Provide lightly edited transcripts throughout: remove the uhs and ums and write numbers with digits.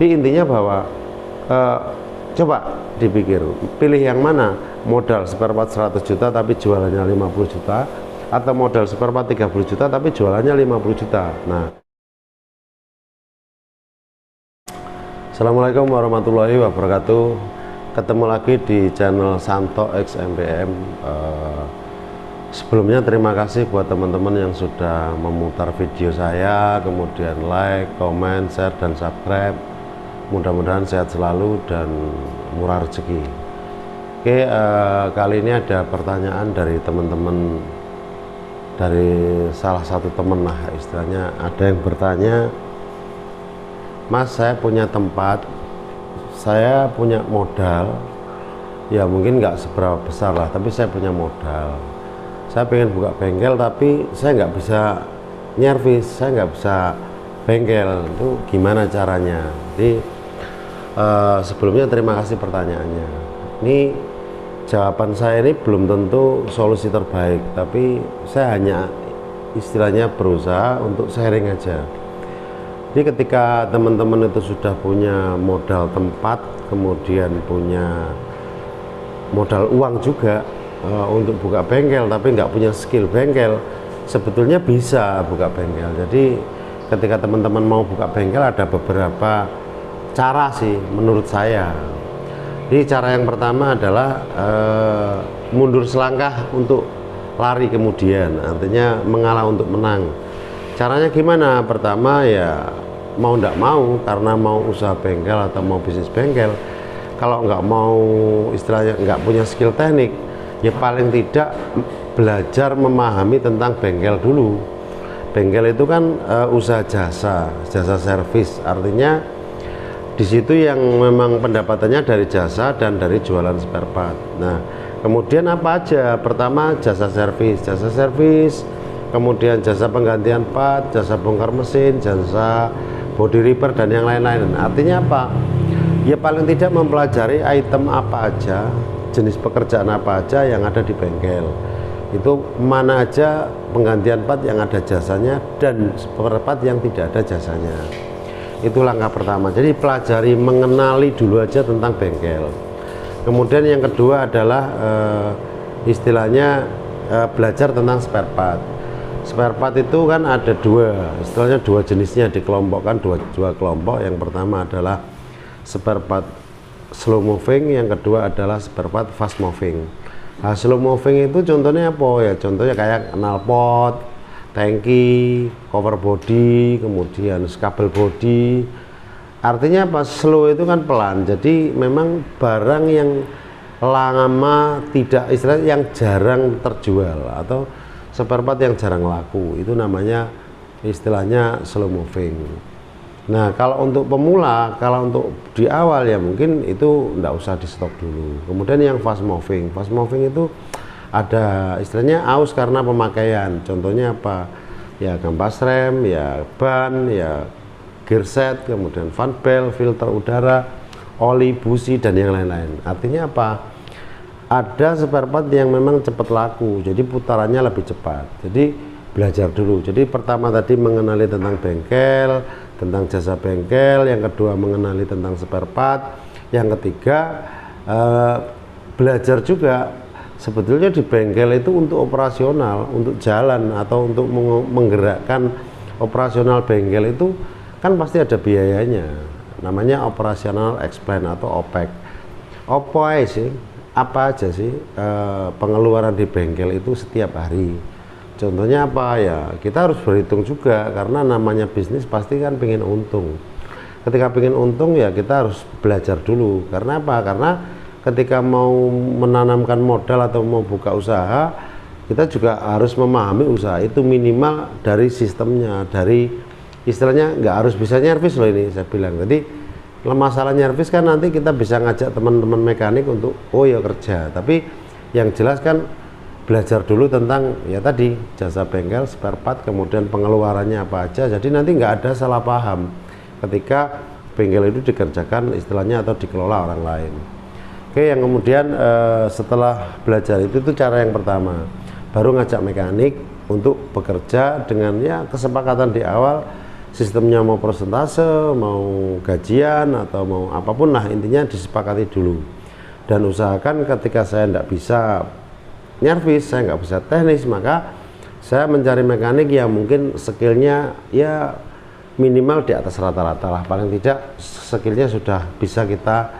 Jadi intinya bahwa coba dipikir, pilih yang mana, modal spare part 100 juta tapi jualannya 50 juta, atau modal spare part 30 juta tapi jualannya 50 juta. Nah, Assalamualaikum warahmatullahi wabarakatuh. Ketemu lagi di channel Santo X MBM. Sebelumnya terima kasih buat teman-teman yang sudah memutar video saya, kemudian like, comment, share, dan subscribe. Mudah-mudahan sehat selalu dan murah rezeki. Oke, kali ini ada pertanyaan dari teman-teman, dari salah satu teman lah istilahnya. Ada yang bertanya, Mas, saya punya tempat, saya punya modal, ya mungkin nggak seberapa besar lah, tapi saya punya modal. Saya pengen buka bengkel tapi saya nggak bisa nyervis, saya nggak bisa bengkel, itu gimana caranya? Jadi sebelumnya terima kasih pertanyaannya. Ini jawaban saya ini belum tentu solusi terbaik, tapi saya hanya istilahnya berusaha untuk sharing aja. Jadi ketika teman-teman itu sudah punya modal tempat, kemudian punya modal uang juga untuk buka bengkel, tapi nggak punya skill bengkel, sebetulnya bisa buka bengkel. Jadi ketika teman-teman mau buka bengkel ada beberapa cara sih menurut saya. Jadi cara yang pertama adalah mundur selangkah untuk lari kemudian, artinya mengalah untuk menang. Caranya gimana? Pertama ya mau ndak mau, karena mau usaha bengkel atau mau bisnis bengkel, kalau nggak mau istilahnya nggak punya skill teknik, ya paling tidak belajar memahami tentang bengkel dulu. Bengkel itu kan usaha jasa servis, artinya di situ yang memang pendapatannya dari jasa dan dari jualan spare part. Nah, kemudian apa aja? Pertama jasa servis, kemudian jasa penggantian part, jasa bongkar mesin, jasa body repair, dan yang lain-lain. Artinya apa? Ya paling tidak mempelajari item apa aja, jenis pekerjaan apa aja yang ada di bengkel. Itu mana aja penggantian part yang ada jasanya dan spare part yang tidak ada jasanya. Itu langkah pertama. Jadi pelajari, mengenali dulu aja tentang bengkel. Kemudian yang kedua adalah istilahnya belajar tentang spare part. Spare part itu kan ada istilahnya dua jenisnya, dikelompokkan dua kelompok. Yang pertama adalah spare part slow moving, yang kedua adalah spare part fast moving. Nah, slow moving itu contohnya apa ya? Contohnya kayak knalpot, tangki, cover body, kemudian skabel body. Artinya apa? Slow itu kan pelan. Jadi memang barang yang lama, tidak istilahnya yang jarang terjual atau spare part yang jarang laku, itu namanya istilahnya slow moving. Nah, kalau untuk pemula, kalau untuk di awal ya mungkin itu enggak usah di stok dulu. Kemudian yang fast moving itu ada istilahnya aus karena pemakaian. Contohnya apa? Ya kampas rem, ya ban, ya gear set, kemudian fan belt, filter udara, oli, busi, dan yang lain-lain. Artinya apa? Ada spare part yang memang cepat laku, jadi putarannya lebih cepat. Jadi belajar dulu. Jadi pertama tadi mengenali tentang bengkel, tentang jasa bengkel. Yang kedua mengenali tentang spare part. Yang ketiga belajar juga sebetulnya di bengkel itu untuk operasional, untuk jalan atau untuk menggerakkan operasional bengkel itu kan pasti ada biayanya, namanya operasional expense atau OPEX. Apa aja sih pengeluaran di bengkel itu setiap hari? Contohnya apa ya? Kita harus berhitung juga, karena namanya bisnis pasti kan pengen untung. Ketika pengen untung ya kita harus belajar dulu. Karena apa? Karena ketika mau menanamkan modal atau mau buka usaha, kita juga harus memahami usaha itu minimal dari sistemnya, dari istilahnya nggak harus bisa nyervis loh ini saya bilang. Jadi masalah nyervis kan nanti kita bisa ngajak teman-teman mekanik untuk kerja, tapi yang jelas kan belajar dulu tentang ya tadi jasa bengkel, spare part, kemudian pengeluarannya apa aja. Jadi nanti nggak ada salah paham ketika bengkel itu dikerjakan istilahnya atau dikelola orang lain. Oke, yang kemudian setelah belajar itu cara yang pertama, baru ngajak mekanik untuk bekerja dengan ya kesepakatan di awal sistemnya mau persentase, mau gajian atau mau apapun lah, intinya disepakati dulu. Dan usahakan ketika saya tidak bisa nyervis, saya nggak bisa teknis, maka saya mencari mekanik yang mungkin skillnya ya minimal di atas rata-rata lah, paling tidak skillnya sudah bisa kita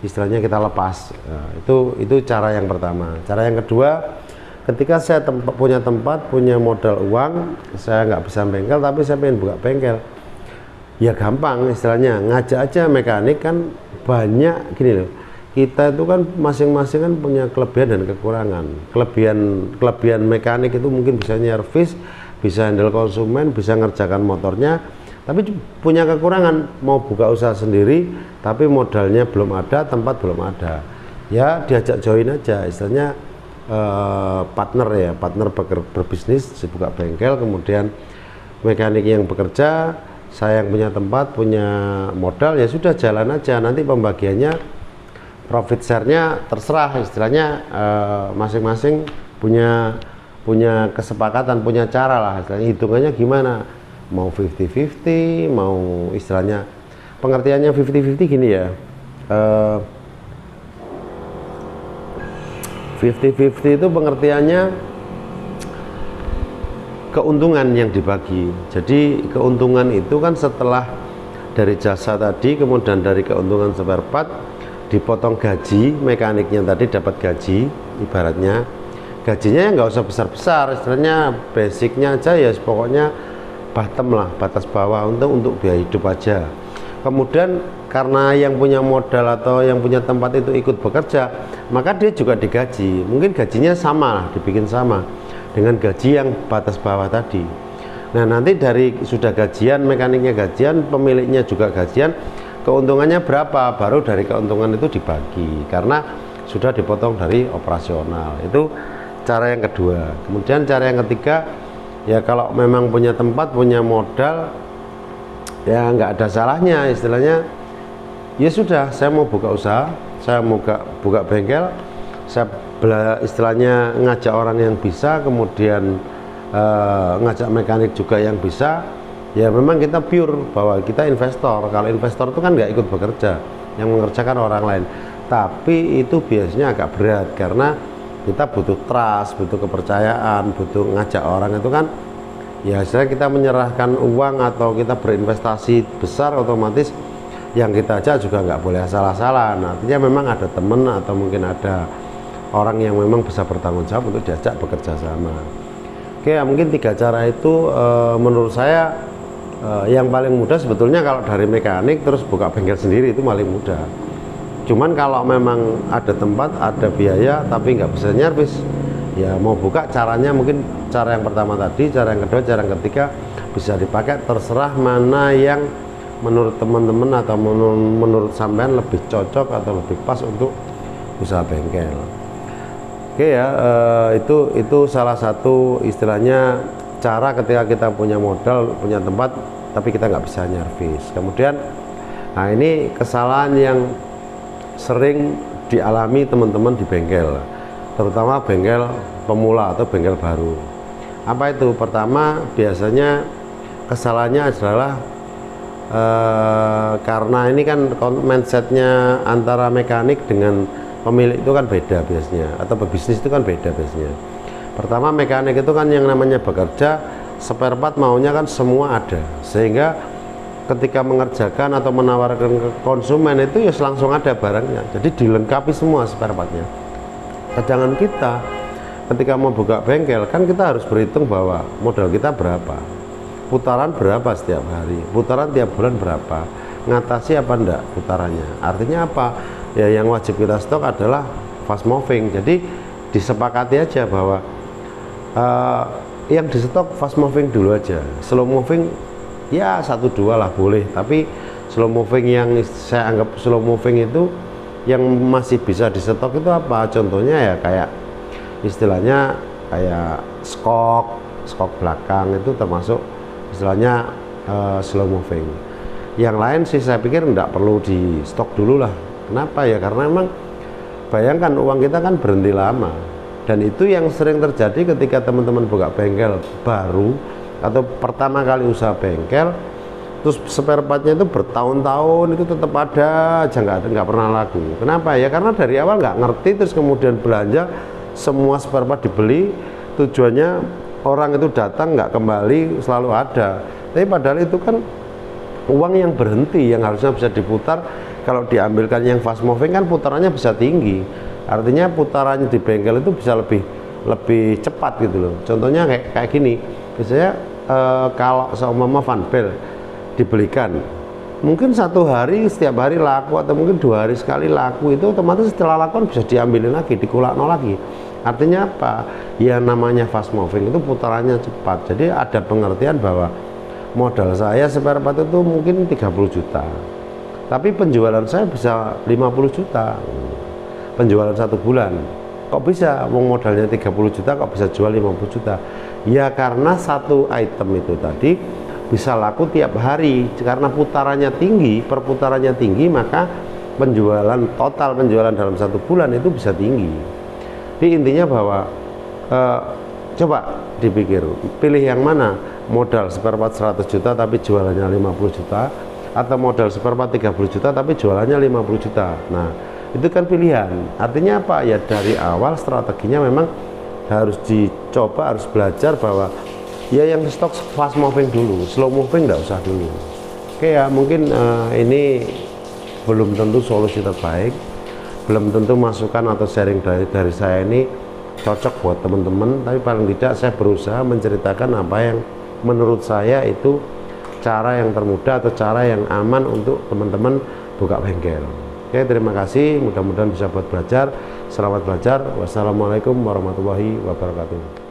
istilahnya kita lepas. Nah, itu cara yang pertama. Cara yang kedua, ketika saya punya tempat, punya modal uang, saya nggak bisa bengkel tapi saya pengen buka bengkel, ya gampang istilahnya, ngajak aja mekanik. Kan banyak gini loh, kita itu kan masing-masing kan punya kelebihan dan kekurangan. Kelebihan mekanik itu mungkin bisa nyervis, bisa handle konsumen, bisa ngerjakan motornya, tapi punya kekurangan, mau buka usaha sendiri tapi modalnya belum ada, tempat belum ada, ya diajak join aja istilahnya, partner berbisnis, buka bengkel, kemudian mekanik yang bekerja, saya yang punya tempat, punya modal, ya sudah jalan aja. Nanti pembagiannya profit share-nya terserah istilahnya, masing-masing punya kesepakatan, punya cara lah istilahnya, hitungannya gimana, mau 50-50, mau istilahnya pengertiannya 50-50 gini ya, 50-50 itu pengertiannya keuntungan yang dibagi. Jadi keuntungan itu kan setelah dari jasa tadi, kemudian dari keuntungan spare part, dipotong gaji, mekaniknya tadi dapat gaji, ibaratnya gajinya ya nggak usah besar-besar, istilahnya basicnya aja ya, pokoknya bottom lah, batas bawah untuk biaya hidup aja. Kemudian karena yang punya modal atau yang punya tempat itu ikut bekerja, maka dia juga digaji, mungkin gajinya sama lah, dibikin sama dengan gaji yang batas bawah tadi. Nah nanti dari sudah gajian, mekaniknya gajian, pemiliknya juga gajian, keuntungannya berapa, baru dari keuntungan itu dibagi karena sudah dipotong dari operasional. Itu cara yang kedua. Kemudian cara yang ketiga, ya kalau memang punya tempat, punya modal, ya nggak ada salahnya istilahnya, ya sudah, saya mau buka usaha, saya mau buka bengkel, saya istilahnya ngajak orang yang bisa, kemudian ngajak mekanik juga yang bisa. Ya memang kita pure bahwa kita investor. Kalau investor itu kan nggak ikut bekerja, yang mengerjakan orang lain, tapi itu biasanya agak berat karena kita butuh trust, butuh kepercayaan, butuh ngajak orang itu kan, ya setelah kita menyerahkan uang atau kita berinvestasi besar, otomatis yang kita ajak juga nggak boleh salah-salah. Nah, artinya memang ada temen atau mungkin ada orang yang memang bisa bertanggung jawab untuk diajak bekerja sama. Oke, ya, mungkin 3 cara itu menurut saya yang paling mudah sebetulnya. Kalau dari mekanik terus buka bengkel sendiri itu paling mudah. Cuman kalau memang ada tempat, ada biaya tapi nggak bisa nyervis, ya mau buka caranya mungkin cara yang pertama tadi, cara yang kedua, cara yang ketiga bisa dipakai, terserah mana yang menurut teman-teman atau menurut sampean lebih cocok atau lebih pas untuk usaha bengkel. Oke ya, itu salah satu istilahnya cara ketika kita punya modal, punya tempat tapi kita nggak bisa nyervis. Kemudian, nah ini kesalahan yang sering dialami teman-teman di bengkel, terutama bengkel pemula atau bengkel baru. Apa itu? Pertama, biasanya kesalahannya adalah karena ini kan mindsetnya antara mekanik dengan pemilik itu kan beda biasanya, atau pebisnis itu kan beda biasanya. Pertama, mekanik itu kan yang namanya bekerja, spare part maunya kan semua ada, sehingga ketika mengerjakan atau menawarkan ke konsumen itu ya langsung ada barangnya, jadi dilengkapi semua spare partnya. Sedangkan kita ketika mau buka bengkel kan kita harus berhitung bahwa modal kita berapa, putaran berapa setiap hari, putaran tiap bulan berapa, ngatasi apa enggak putarannya. Artinya apa? Ya yang wajib kita stok adalah fast moving. Jadi disepakati aja bahwa yang di stok fast moving dulu aja, slow moving ya 1-2 lah boleh, tapi slow moving yang saya anggap slow moving itu yang masih bisa di stok itu apa? Contohnya ya kayak istilahnya kayak skok belakang itu termasuk istilahnya slow moving. Yang lain sih saya pikir enggak perlu di stok dulu lah. Kenapa ya? Karena memang bayangkan uang kita kan berhenti lama, dan itu yang sering terjadi ketika teman-teman buka bengkel baru atau pertama kali usaha bengkel. terus spare partnya itu bertahun-tahun itu tetap ada aja, nggak pernah laku. Kenapa ya? Karena dari awal nggak ngerti, terus kemudian belanja semua spare part dibeli, tujuannya orang itu datang nggak kembali, selalu ada. Tapi padahal itu kan uang yang berhenti, yang harusnya bisa diputar. Kalau diambilkan yang fast moving kan putarannya bisa tinggi, artinya putarannya di bengkel itu bisa lebih cepat gitu loh. Contohnya kayak gini, biasanya kalau seumpama van bel dibelikan, mungkin satu hari, setiap hari laku, atau mungkin 2 hari sekali laku, itu otomatis setelah lakukan bisa diambilin lagi, dikulakno lagi. Artinya apa? Ya namanya fast moving itu putarannya cepat. Jadi ada pengertian bahwa modal saya spare part itu mungkin 30 juta, tapi penjualan saya bisa 50 juta penjualan 1 bulan. Kok bisa? Wong modalnya 30 juta kok bisa jual 50 juta? Ya karena satu item itu tadi bisa laku tiap hari, karena putarannya tinggi, perputarannya tinggi, maka total penjualan dalam 1 bulan itu bisa tinggi. Jadi intinya bahwa coba dipikir, pilih yang mana, modal spare part 100 juta tapi jualannya 50 juta, atau modal spare part 30 juta tapi jualannya 50 juta. Nah itu kan pilihan. Artinya apa? Ya dari awal strateginya memang harus dicoba, harus belajar bahwa ya yang stok fast moving dulu, slow moving nggak usah dulu. Oke ya, mungkin ini belum tentu solusi terbaik, belum tentu masukan atau sharing dari saya ini cocok buat teman-teman, tapi paling tidak saya berusaha menceritakan apa yang menurut saya itu cara yang termudah atau cara yang aman untuk teman-teman buka bengkel. Oke, terima kasih, mudah-mudahan bisa buat belajar. Selamat belajar. Wassalamualaikum warahmatullahi wabarakatuh.